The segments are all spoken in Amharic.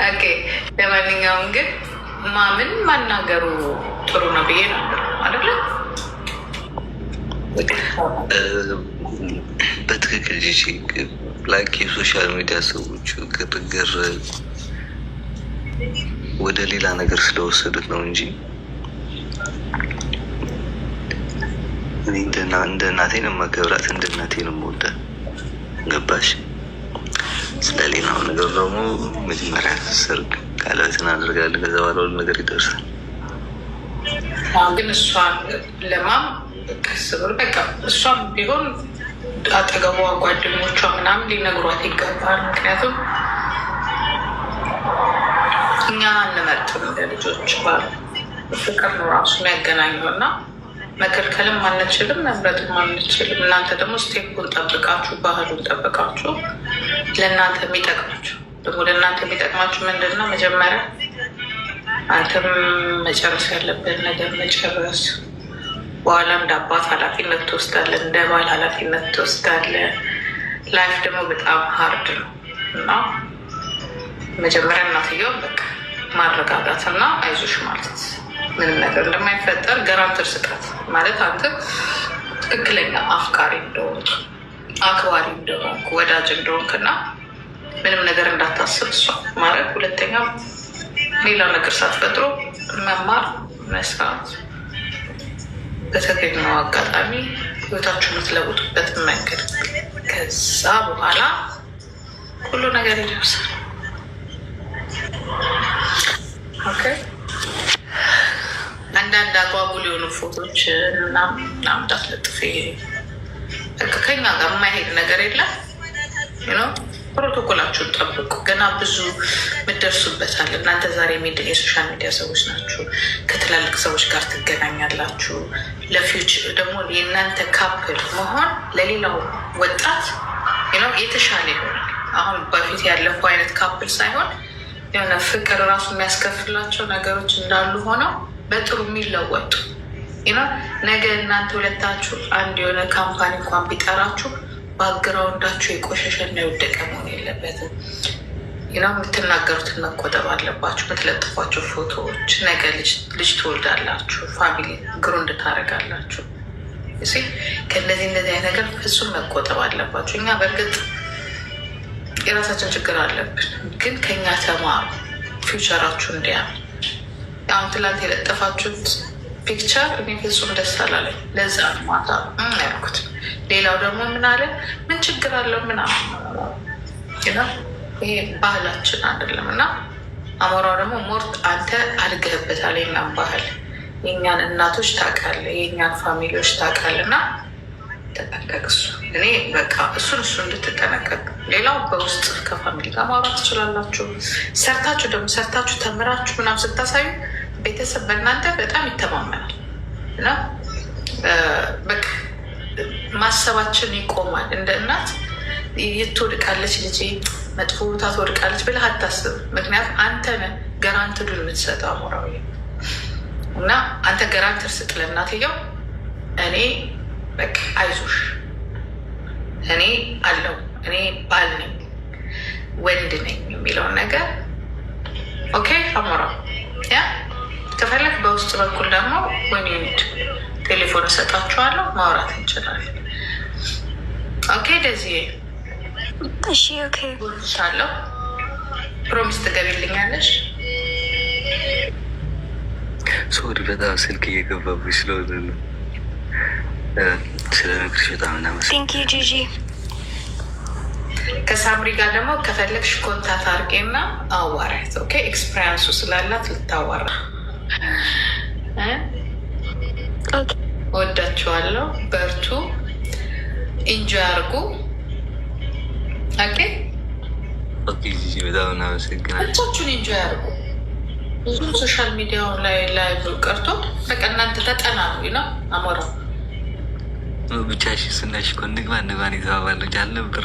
ኦኬ ለማንኛውም ግን ማምን ማናገሩ ጥሩ ነው ብዬ ነበር አይደለ? በትክክል ጂጂ ላይክ የሶሻል ሚዲያ ሰዎች ግርግር ወደ ሌላ ነገር ስለወሰዱት ነው እንጂ እንደ እናቴ ነው የማከብራት፣ እንደ እናቴ ነው የምወዳት። ገባሽ? ስለሌላው ነገር ደግሞ መጀመሪያ ሰርግ ቀለበትን አድርጋለን፣ ከዛ በኋላ ሁሉ ነገር ይደርሳል። ግን እሷን ለማም ቀስ ብሎ በቃ እሷም ቢሆን አጠገቧ ጓደኞቿ ምናምን ሊነግሯት ይገባል። ምክንያቱም እኛ እንመርጥም ለልጆች ባል ፍቅር ነው ራሱ የሚያገናኘው እና መከልከልም አንችልም፣ መምረጥም አንችልም። እናንተ ደግሞ ስቴፑን ጠብቃችሁ ባህሉን ጠብቃችሁ ለእናንተ የሚጠቅማችሁ ደግሞ ለእናንተ የሚጠቅማችሁ ምንድን ነው? መጀመሪያ አንተም መጨረስ ያለብን ነገር መጨረስ፣ በኋላ እንደ አባት ኃላፊነት ትወስዳለህ፣ እንደ ባል ኃላፊነት ትወስዳለህ። ላይፍ ደግሞ በጣም ሀርድ ነው እና መጀመሪያ እናትየውን በቃ ማረጋጋት እና አይዞሽ ማለት ምንም ነገር እንደማይፈጠር ገራንትር ስጣት ማለት አንተ ትክክለኛ አፍቃሪ እንደሆንክ አክባሪ እንደሆንክ ወዳጅ እንደሆንክ እና ምንም ነገር እንዳታስብ እሷ ማድረግ። ሁለተኛ ሌላ ነገር ሳትፈጥሮ መማር መስራት፣ በተገኘው አጋጣሚ ህይወታችሁ የምትለውጡበት መንገድ፣ ከዛ በኋላ ሁሉ ነገር ይደርሳል። ኦኬ። አንዳንድ አጓጉል የሆኑ ፎቶች ናምዳት ለጥፌ ከኛ ጋር የማይሄድ ነገር የለም። ፕሮቶኮላችሁን ጠብቁ። ገና ብዙ ምደርሱበታል። እናንተ ዛሬ የሶሻል ሚዲያ ሰዎች ናችሁ። ከትላልቅ ሰዎች ጋር ትገናኛላችሁ። ለፊውቸር ደግሞ የእናንተ ካፕል መሆን ለሌላው ወጣት የተሻለ ይሆናል። አሁን በፊት ያለፈው አይነት ካፕል ሳይሆን የሆነ ፍቅር ራሱ የሚያስከፍላቸው ነገሮች እንዳሉ ሆነው በጥሩ የሚለወጡ ነገ እናንተ ሁለታችሁ አንድ የሆነ ካምፓኒ እንኳን ቢጠራችሁ ባግራውንዳችሁ የቆሸሸና የወደቀ መሆን የለበትም። የምትናገሩትን መቆጠብ አለባችሁ። የምትለጥፏቸው ፎቶዎች ነገ ልጅ ትወልዳላችሁ፣ ፋሚሊ ግሩንድ ታደርጋላችሁ። ከእነዚህ አይነት ነገር ፍጹም መቆጠብ አለባችሁ። እኛ በእርግጥ የራሳችን ችግር አለብን፣ ግን ከኛ ተማሩ። ፊውቸራችሁ እንዲያምር አሁን ትላንት የለጠፋችሁት ፒክቸር እኔ ፍጹም ደስ አላለኝ። ለዛ ማታ ያልኩት። ሌላው ደግሞ ምን አለ ምን ችግር አለው ምናምን፣ ይሄ ባህላችን አይደለም እና አሞራው ደግሞ ሞርት አንተ አድገህበታል። የኛን ባህል የኛን እናቶች ታውቃለህ፣ የኛን ፋሚሊዎች ታውቃለህ እና ተጠንቀቅ። እሱ እኔ በቃ እሱ እንድትጠነቀቅ። ሌላው በውስጥ ከፋሚሊ ጋር ማውራት ትችላላችሁ። ሰርታችሁ ተምራችሁ ምናምን ስታሳዩ ቤተሰብ በእናንተ በጣም ይተማመናል እና በቃ ማሰባችን ይቆማል። እንደ እናት ትወድቃለች ልጄ መጥፎ ቦታ ትወድቃለች ብለህ አታስብ። ምክንያቱም አንተ ነህ ገራንትዱን የምትሰጠው አሞራዊ እና አንተ ገራንትር ስጥ ለእናትየው። እኔ በቃ አይዞሽ፣ እኔ አለው፣ እኔ ባል ነኝ፣ ወንድ ነኝ የሚለውን ነገር ኦኬ አሞራው ያ ከፈለግ በውስጥ በኩል ደግሞ ወኒድ ቴሌፎን እሰጣችኋለሁ፣ ማውራት እንችላለን። ኦኬ ደዚህ እሺ፣ ኦኬ ሳለሁ ፕሮሚስ ትገቢልኛለሽ? ሶሪ በጣም ስልክ እየገባብኝ ስለሆነ ነው። ስለ ነግርሽ በጣም እናመሰግናለን። ቴንክ ዩ ጂጂ። ከሳምሪ ጋር ደግሞ ከፈለግሽ ኮንታክት አድርጌና አዋራት። ኦኬ ኤክስፔሪንሱ ስላላት ልታዋራ። ወዳችኋለሁ። በርቱ፣ ኢንጆይ አድርጉ። ኦኬ ኦኬ ጂጂ በጣም እናመሰግናለን። ብቻችሁን ኢንጆይ አድርጉ። ብዙ ሶሻል ሚዲያው ላይ ቀርቶ በቃ እናንተ ተጠናኑ ነው አሞራ ብቻሽ ስናሽ እኮ እንግባ የተባባለች አልነበር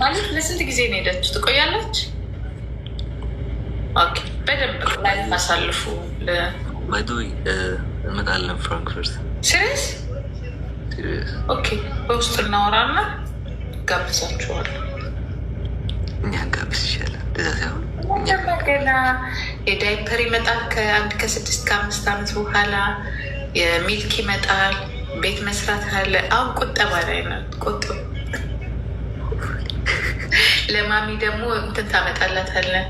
ማለት ለስንት ጊዜ ነው ሄዳችሁ ትቆያለች? በደንብ ላይ ማሳልፉ ባይዶይ እንመጣለን ፍራንክፈርት። ሲሪየስ ኦኬ በውስጥ እናወራና ጋብዛችኋለሁ። እኛ ጋብዝ ይሻላል። እንደዛ ሳይሆን ገና የዳይፐር ይመጣል ከ6 ከ5 ዓመት በኋላ የሚልክ ይመጣል። ቤት መስራት አለ። አሁን ቁጠባ ላይ ነው። ቁጥብ ለማሚ ደግሞ እንትን ታመጣላታለን።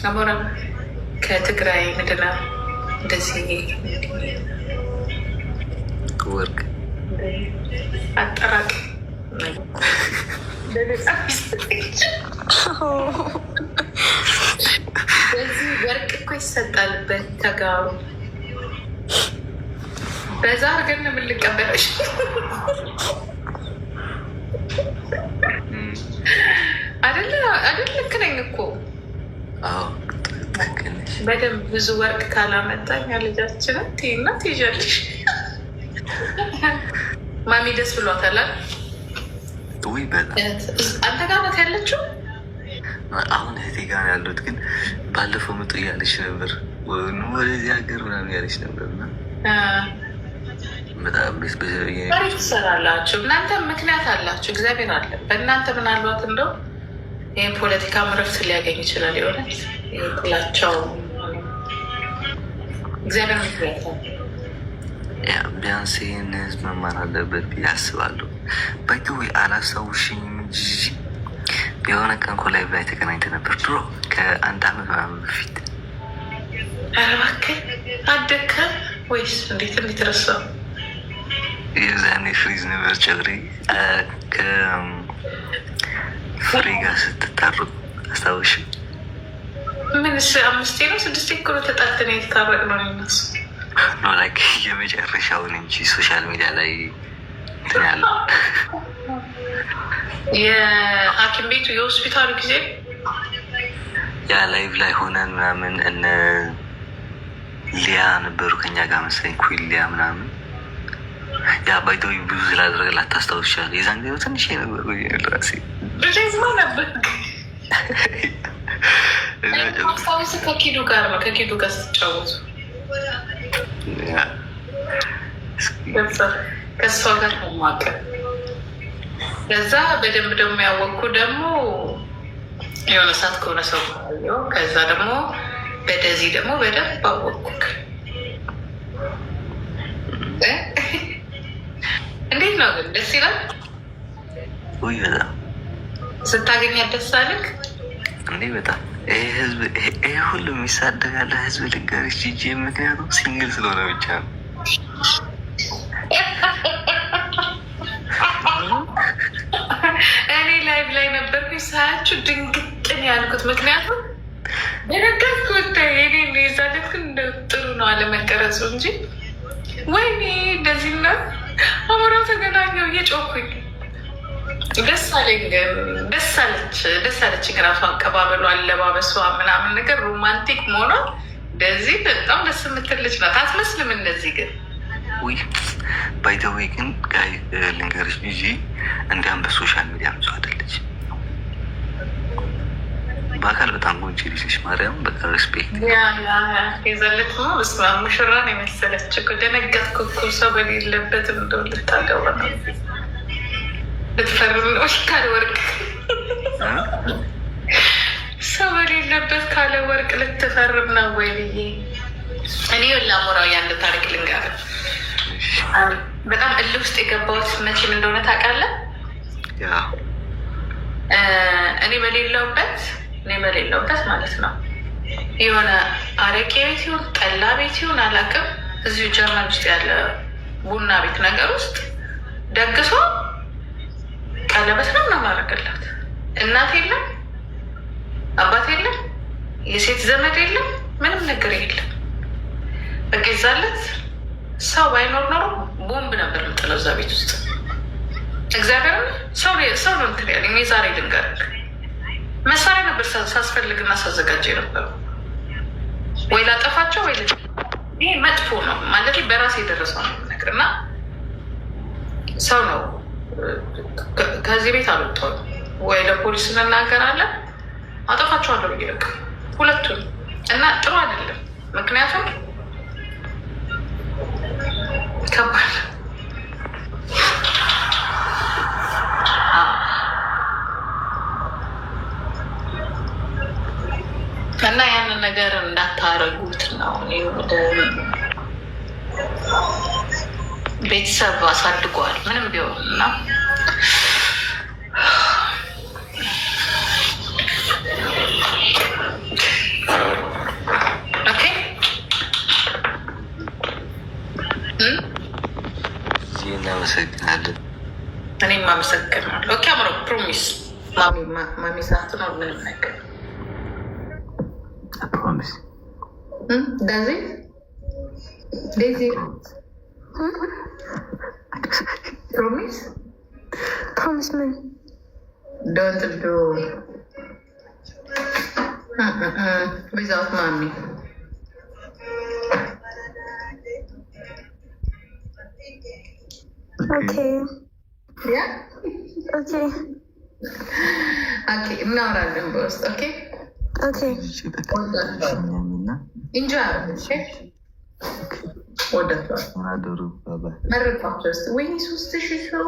አሞራ ከትግራይ ምንድን ነው እንደዚህ ወርቅ አጠራቅ በዚህ ወርቅ እኮ ይሰጣል። በተጋሩ በዛ አድርገን ነው የምንቀበለሽ። አይደለ? ልክ ነኝ እኮ። በደንብ ብዙ ወርቅ ካላመጣኝ ልጃችንን ትይና ትይዣለሽ። ማሚ ደስ ብሏታል። አንተ ጋር ናት ያለችው? አሁን እህቴ ጋር ያሉት ግን ባለፈው ምጡ እያለች ነበር፣ ወደዚህ ሀገር ምናምን ያለች ነበር። በጣም ትሰራላችሁ እናንተ፣ ምክንያት አላችሁ። እግዚአብሔር አለ በእናንተ። ምናልባት እንደው ይህን ፖለቲካ ምረፍት ሊያገኝ ይችላል። የሆነት ጥላቸው እግዚአብሔር ምክንያት ቢያንስ ይህን ህዝብ መማር አለበት ብዬ አስባለሁ። ባይተወይ አላስታውሽኝም እንጂ የሆነ ቀን እኮ ላይቭ ላይ ተገናኝተን ነበር ድሮ ከ1 ዓመት ምናምን በፊት። ኧረ እባክህ አደግከ ወይስ እንዴት ረሳው? የዛኔ ፍሪዝ ነበር ጨግሬ ከፍሬ ጋር ስትታረቁ አስታውሽ? ምን 5 ነው 6 እኮ ተጣልተን የተታረቅ ነው የሚነሱ ነው ላይክ የመጨረሻውን እንጂ ሶሻል ሚዲያ ላይ እንትን ያለው የሐኪም ቤቱ የሆስፒታሉ ጊዜ ያ ላይቭ ላይ ሆነን ምናምን እነ ሊያ ነበሩ ከኛ ጋር መሰለኝ፣ ኩል ሊያ ምናምን ያ ባይተዊ ብዙ ስላደረገላት ታስታውሻለህ? የዛን ጊዜ ትንሽ ነበር ራሴ ማ ነበር ስታውስ ከኪዱ ጋር ነው። ከኪዱ ጋር ስትጫወቱ ከእሷ ጋር ማቀ ከዛ በደንብ ደግሞ ያወቅኩ ደግሞ የሆነ ሰዓት ከሆነ ሰው ከዛ ደግሞ በደዚህ ደግሞ በደንብ አወቅኩክ። እንዴት ነው ግን? ደስ ይላል። በጣም ስታገኛት ደስ አለክ እንዴ? በጣም ይሄ ሁሉም የሚሳደጋለ ህዝብ ልንገርሽ ጂጂ፣ ምክንያቱም ሲንግል ስለሆነ ብቻ ነው። እኔ ላይቭ ላይ ነበርኩኝ ሳያችሁ ድንግጥን ያልኩት፣ ምክንያቱም የነገርኩት እኔ ዛለት ግን ጥሩ ነው አለመቀረጹ እንጂ ወይኔ እንደዚህ ና አሞራው ተገናኘው እየጮኩኝ ደስ አለኝ። ደስ አለችኝ። ራሱ አቀባበሉ፣ አለባበሷ ምናምን ነገር ሮማንቲክ መሆኗ እንደዚህ በጣም ደስ የምትል ልጅ ናት። አትመስልም እንደዚህ ግን ባይተወይ ግን ጋይ ልንገርሽ ጊዜ እንዲያም በሶሻል ሚዲያ ብዙ አይደለች። በአካል በጣም ጎንጭ ልጅሽ ማርያም በቃ ሬስፔክት የዘለት ነው። በስመ አብ ሙሽራን የመሰለች እኮ ደነገጥኩ እኮ። ሰው በሌለበት እንደው ልታገባ ነው ልትፈርም ነው ካለ ወርቅ፣ ሰው በሌለበት ካለ ወርቅ ልትፈርም ነው ወይ ብዬ እኔ ላሞራው ያንድ ታሪክ ልንገርህ። በጣም እልህ ውስጥ የገባሁት መቼም እንደሆነ ታውቃለህ? እኔ በሌለውበት ማለት ነው የሆነ አረቄ ቤት ይሁን ጠላ ቤት ይሁን አላውቅም፣ እዚሁ ጀርመን ውስጥ ያለ ቡና ቤት ነገር ውስጥ ደግሶ ቀለበት ነው ማረገላት። እናት የለም፣ አባት የለም፣ የሴት ዘመድ የለም፣ ምንም ነገር የለም። በቃ ይዛለት ሰው ባይኖር ኖሮ ቦምብ ነበር የምጥለው እዛ ቤት ውስጥ። እግዚአብሔር ሰው ነው እንትን ያለኝ። ዛሬ ልንገርህ መሳሪያ ነበር ሳስፈልግና ሳዘጋጀ የነበረው ወይ ላጠፋቸው ወይ ይሄ መጥፎ ነው ማለት በራሴ የደረሰው ነው ነገር እና ሰው ነው ከዚህ ቤት አልወጣሁም። ወይ ለፖሊስ እንናገራለን አጠፋቸዋለሁ ብዬ በቃ ሁለቱን እና ጥሩ አይደለም። ምክንያቱም ከባድ ቤተሰብ አሳድገዋል ምንም ቢሆን እና እናመሰግናለን። እኔም አመሰግናለሁ። ኦኬ አምሮ ፕሮሚስ ማሚ ሳትኖር ምንም ነገር ፕሮሚስ ዳዚ ዴዚ ፕሮሚስ ፕሮሚስ ምን ዶንት ዱ ዊዛውት ማሚ Okay. Yeah? Okay. Okay, እናወራለን በውስጥ ኦኬ Okay. ኢንጆይ አረግሽ ወደቷል ናደሩ ባባ መረቋቸው ስ ወይ 3,000 ሰው